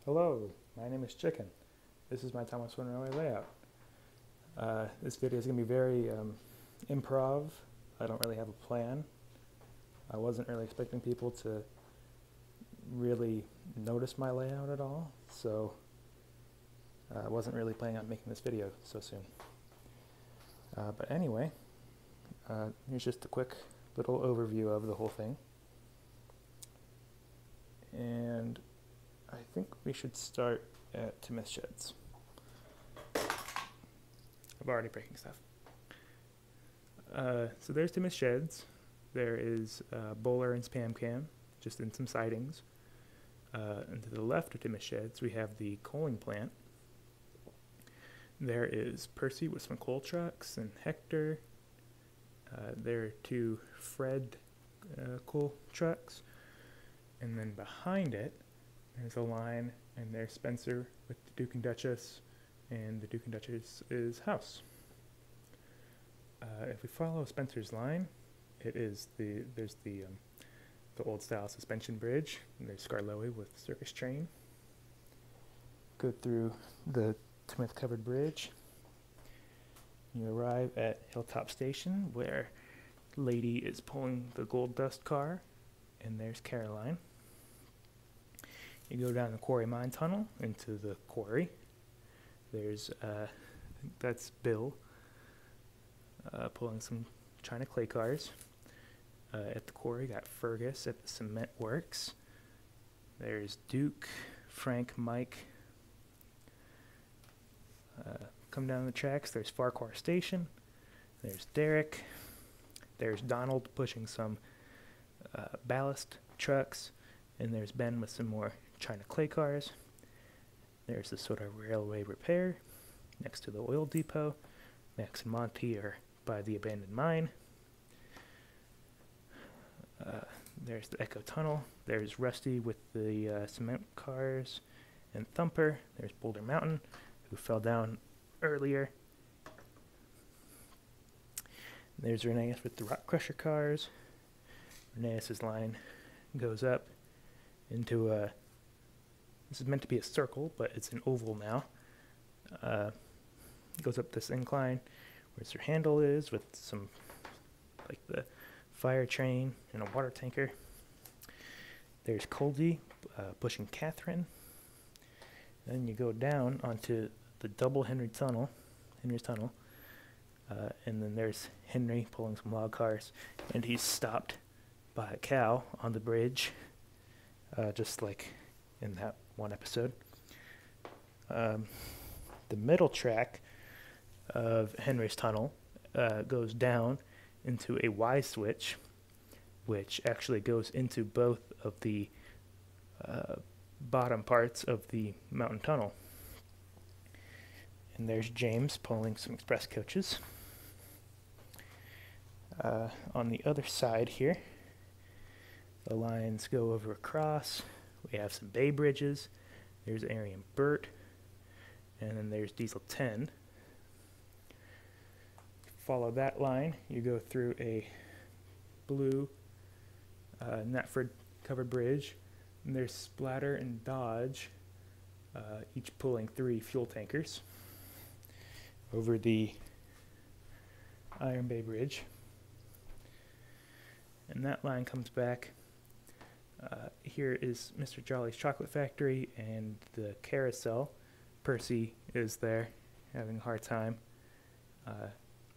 Hello, my name is Chicken. This is my Thomas One Railway layout. This video is going to be very improv. I don't really have a plan. I wasn't really expecting people to really notice my layout at all, so I wasn't really planning on making this video so soon. But anyway, here's just a quick little overview of the whole thing. And I think we should start at Timothy's Sheds. I'm already breaking stuff. So there's Timothy's Sheds. There is Bowler and Spam Cam, just in some sightings. And to the left of Timothy's Sheds, we have the coaling plant. There is Percy with some coal trucks, and Hector. There are two Fred coal trucks. And then behind it, there's a line, and there's Spencer with the Duke and Duchess, and the Duke and Duchess's house. If we follow Spencer's line, there's the old style suspension bridge, and there's Scarloey with the circus train. Go through the Timothy covered bridge. You arrive at Hilltop Station, where Lady is pulling the gold dust car, and there's Caroline. You go down the quarry mine tunnel into the quarry. There's, that's Bill pulling some China clay cars. At the quarry, you got Fergus at the cement works. There's Duke, Frank, Mike. Come down the tracks, there's Farquhar Station. There's Derek. There's Donald pushing some ballast trucks. And there's Ben with some more China clay cars. There's the sort of railway repair next to the oil depot. Max and Monty are by the abandoned mine. There's the Echo Tunnel. There's Rusty with the cement cars and Thumper. There's Boulder Mountain, who fell down earlier. There's Reneus with the Rock Crusher cars. Reneus's line goes up into a, this is meant to be a circle, but it's an oval now. Goes up this incline where her handle is, with some, like the fire train and a water tanker. There's Coldy pushing Catherine. Then you go down onto the double Henry's Tunnel, and then there's Henry pulling some log cars, and he's stopped by a cow on the bridge, just like in that one episode. The middle track of Henry's Tunnel goes down into a Y switch, which actually goes into both of the bottom parts of the mountain tunnel. And there's James pulling some express coaches. On the other side here, the lines go over across. We have some bay bridges. There's Arian Burt, and then there's Diesel 10. Follow that line, you go through a blue Knapford covered bridge, and there's Splatter and Dodge, each pulling 3 fuel tankers over the Iron Bay Bridge. And that line comes back. Here is Mr. Jolly's Chocolate Factory and the carousel. Percy is there having a hard time.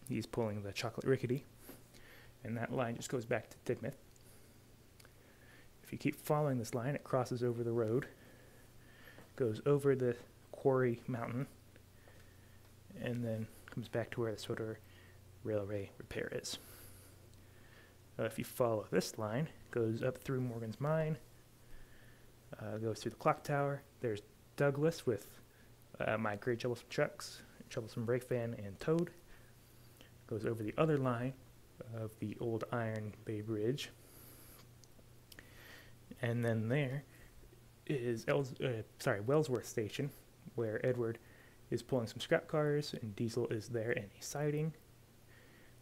He's pulling the Chocolate Rickety. And that line just goes back to Tidmouth. If you keep following this line, it crosses over the road, goes over the quarry mountain, and then comes back to where the sort of railway repair is. If you follow this line, goes up through Morgan's Mine, goes through the clock tower. There's Douglas with my great troublesome trucks, troublesome brake van, and Toad. Goes over the other line of the old Iron Bay Bridge. And then there is Wellsworth Station, where Edward is pulling some scrap cars, and Diesel is there in a siding.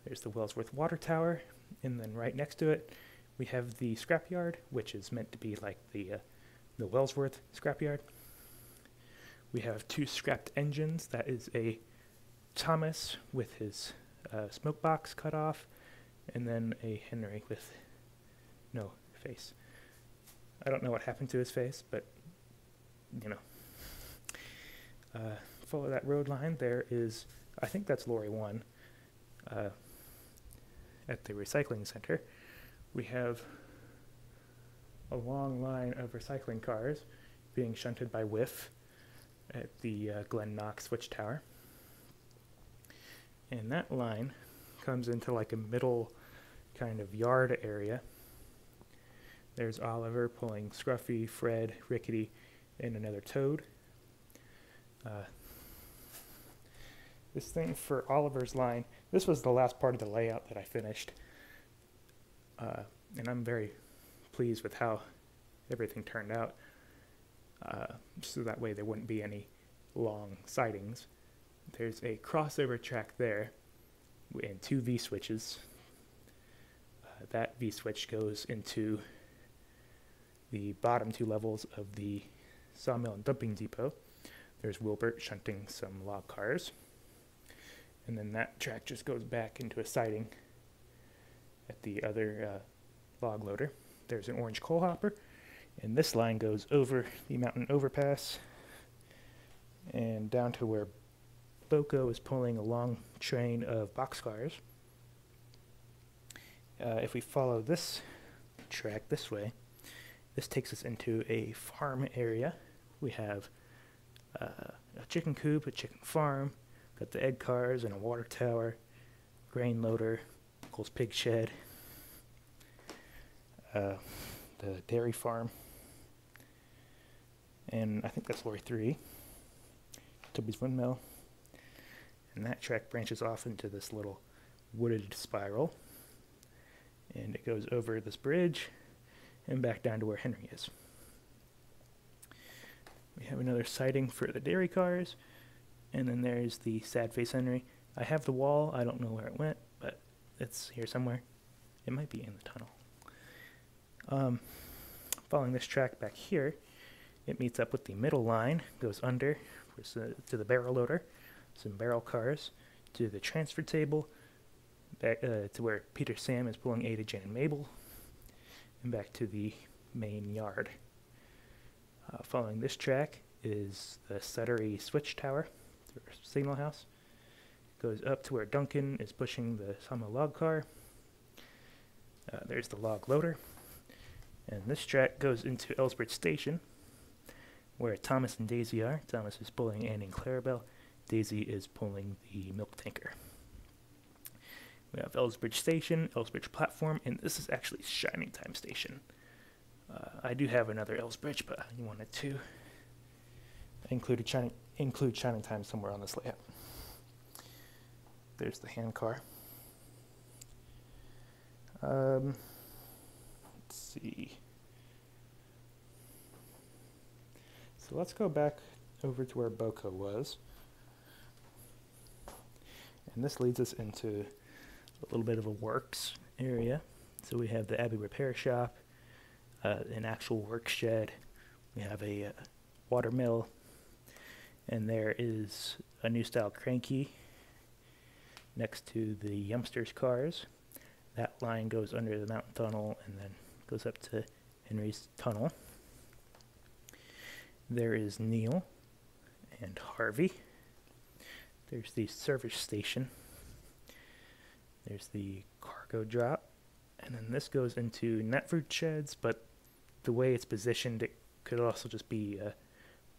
There's the Wellsworth Water Tower, and then right next to it, we have the scrapyard, which is meant to be like the Wellsworth scrapyard. We have two scrapped engines. That is a Thomas with his smoke box cut off, and then a Henry with no face. I don't know what happened to his face, but you know. Follow that road line. There is, I think that's lorry 1. At the recycling center, we have a long line of recycling cars being shunted by WIF at the Glen Knox switch tower. And that line comes into like a middle kind of yard area. There's Oliver pulling Scruffy, Fred, Rickety, and another Toad. This thing for Oliver's line, this was the last part of the layout that I finished. And I'm very pleased with how everything turned out. So that way there wouldn't be any long sidings. There's a crossover track there and 2 V-switches. That V-switch goes into the bottom 2 levels of the sawmill and dumping depot. There's Wilbert shunting some log cars. And then that track just goes back into a siding at the other log loader. There's an orange coal hopper, and this line goes over the mountain overpass and down to where Boko is pulling a long train of boxcars. If we follow this track this way, this takes us into a farm area. We have a chicken coop, a chicken farm, got the egg cars and a water tower, grain loader, Cole's pig shed, the dairy farm, and I think that's lorry 3, Toby's windmill. And that track branches off into this little wooded spiral, and it goes over this bridge and back down to where Henry is. We have another siding for the dairy cars, and then there's the sad face Henry. I have the wall, I don't know where it went, but it's here somewhere. It might be in the tunnel. Following this track back here, it meets up with the middle line, goes under to the barrel loader, some barrel cars, to the transfer table, back to where Peter Sam is pulling Ada, Jane, and Mabel, and back to the main yard. Following this track is the Suttery switch tower, or signal house. Goes up to where Duncan is pushing the sawmill log car. There's the log loader. And this track goes into Ellsbridge Station, where Thomas and Daisy are. Thomas is pulling Annie and Clarabelle. Daisy is pulling the milk tanker. We have Ellsbridge Station, Ellsbridge Platform, and this is actually Shining Time Station. I do have another Ellsbridge, but I wanted to include Shining Time somewhere on this layout. There's the hand car. Let's see. So let's go back over to where Boko was. And this leads us into a little bit of a works area. So we have the Abbey Repair Shop, an actual work shed. We have a water mill, and there is a new style cranky next to the Youngsters cars. That line goes under the mountain tunnel and then goes up to Henry's tunnel. There is Neil and Harvey. There's the service station. There's the cargo drop. And then this goes into nut fruit sheds, but the way it's positioned, it could also just be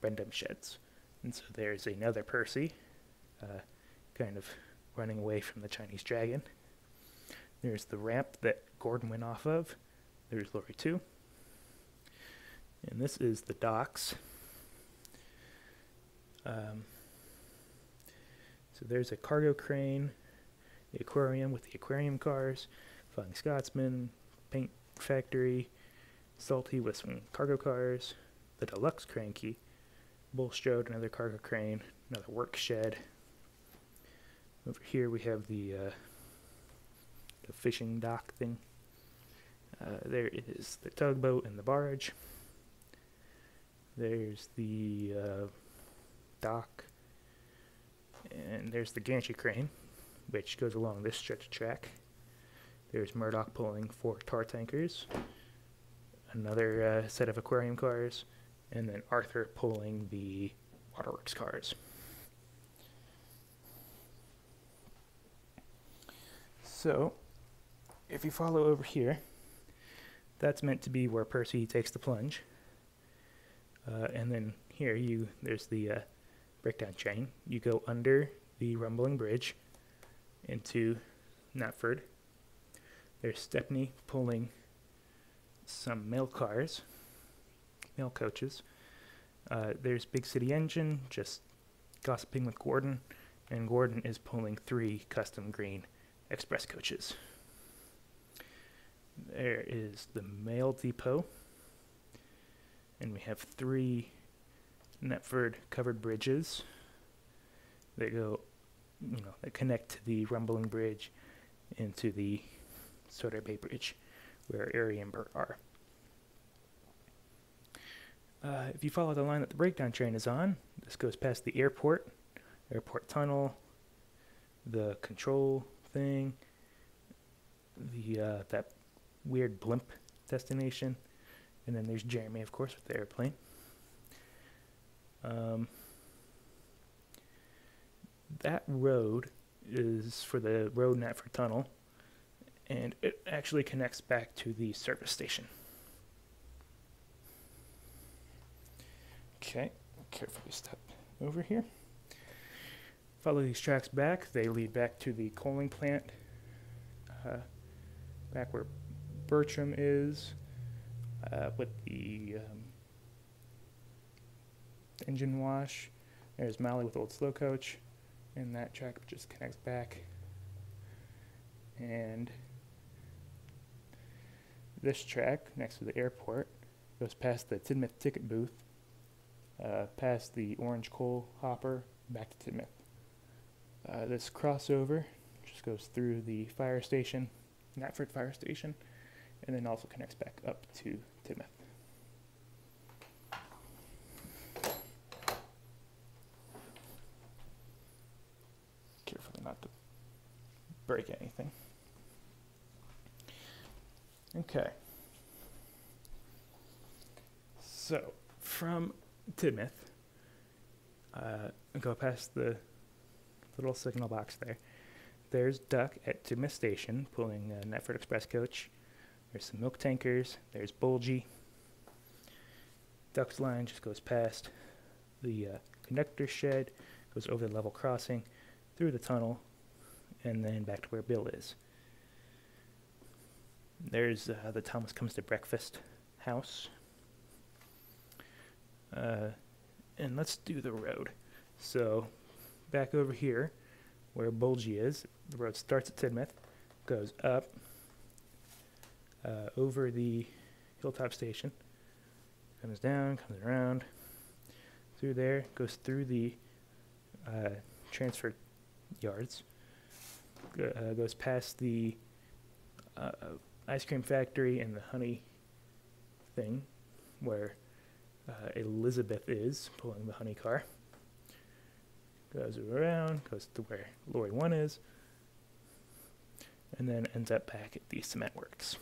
Brendam sheds. And so there's another Percy, kind of running away from the Chinese dragon. There's the ramp that Gordon went off of. There's lorry 2. And this is the docks. So there's a cargo crane, the aquarium with the aquarium cars, Flying Scotsman, paint factory, Salty with some cargo cars, the deluxe cranky, Bulstrode, another cargo crane, another work shed. Over here we have the fishing dock thing. There is the tugboat and the barge. There's the dock. And there's the gantry crane, which goes along this stretch of track. There's Murdoch pulling 4 tar tankers, another set of aquarium cars, and then Arthur pulling the waterworks cars. So, if you follow over here, that's meant to be where Percy takes the plunge. And then here, there's the breakdown train. You go under the rumbling bridge into Knapford. There's Stepney pulling some mail cars, mail coaches. There's Big City Engine just gossiping with Gordon, and Gordon is pulling 3 custom green express coaches. There is the mail depot, and we have 3 Knapford covered bridges that go, that connect to the rumbling bridge into the Soda Bay Bridge, where Erie and Bert are. If you follow the line that the breakdown train is on, this goes past the airport tunnel, the control thing, that weird blimp destination, and then there's Jeremy, of course, with the airplane. That road is for the Road Knapford Tunnel, and it actually connects back to the service station. Okay, carefully step over here. Follow these tracks back. They lead back to the coaling plant, back where Bertram is, with the engine wash. There's Malley with Old Slow Coach, and that track just connects back. And this track, next to the airport, goes past the Tidmouth ticket booth, past the orange coal hopper, back to Tidmouth. This crossover just goes through the fire station, Knapford Fire Station, and then also connects back up to Tidmouth. Carefully not to break anything. Okay. So, from Tidmouth, go past the little signal box there. There's Duck at Tidmouth Station pulling a Knapford Express coach. There's some milk tankers. There's Bulgy. Duck's line just goes past the conductor's shed, goes over the level crossing, through the tunnel, and then back to where Bill is. There's the Thomas Comes to Breakfast house. And let's do the road. So, back over here, where Bulgy is, the road starts at Tidmouth, goes up, over the Hilltop Station, comes down, comes around, through there, goes through the transfer yards, goes past the ice cream factory and the honey thing, where Elizabeth is pulling the honey car. Goes around, goes to where Lorry 1 is, and then ends up back at the cement works.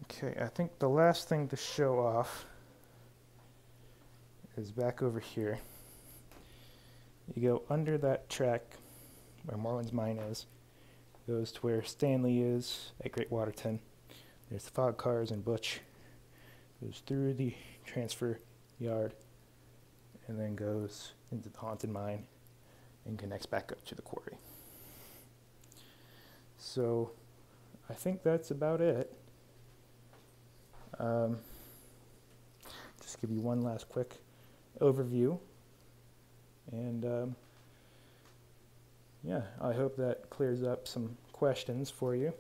Okay, I think the last thing to show off is back over here. You go under that track where Marlin's Mine is, goes to where Stanley is at Great Waterton. There's the fog cars and Butch. Goes through the transfer yard, and then goes into the haunted mine and connects back up to the quarry. So I think that's about it. Just give you one last quick overview, and yeah, I hope that clears up some questions for you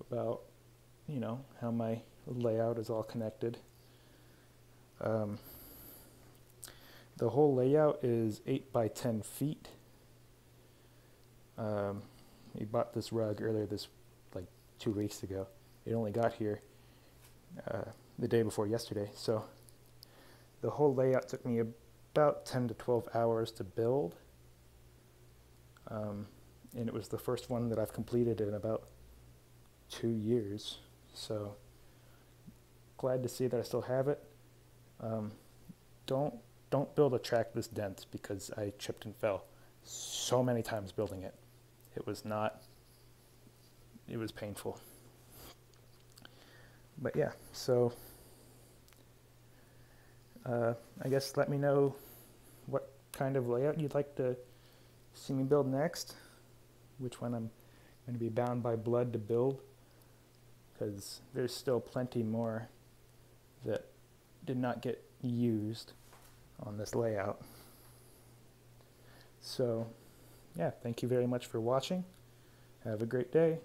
about, how my layout is all connected. The whole layout is 8 by 10 feet. We bought this rug earlier 2 weeks ago. It only got here the day before yesterday. So the whole layout took me about 10 to 12 hours to build. And it was the first one that I've completed in about 2 years. So glad to see that I still have it. Don't build a track this dense, because I chipped and fell so many times building it. It was painful. But yeah, so I guess let me know what kind of layout you'd like to see me build next, which one I'm going to be bound by blood to build, because there's still plenty more that did not get used on this layout. So yeah, thank you very much for watching. Have a great day.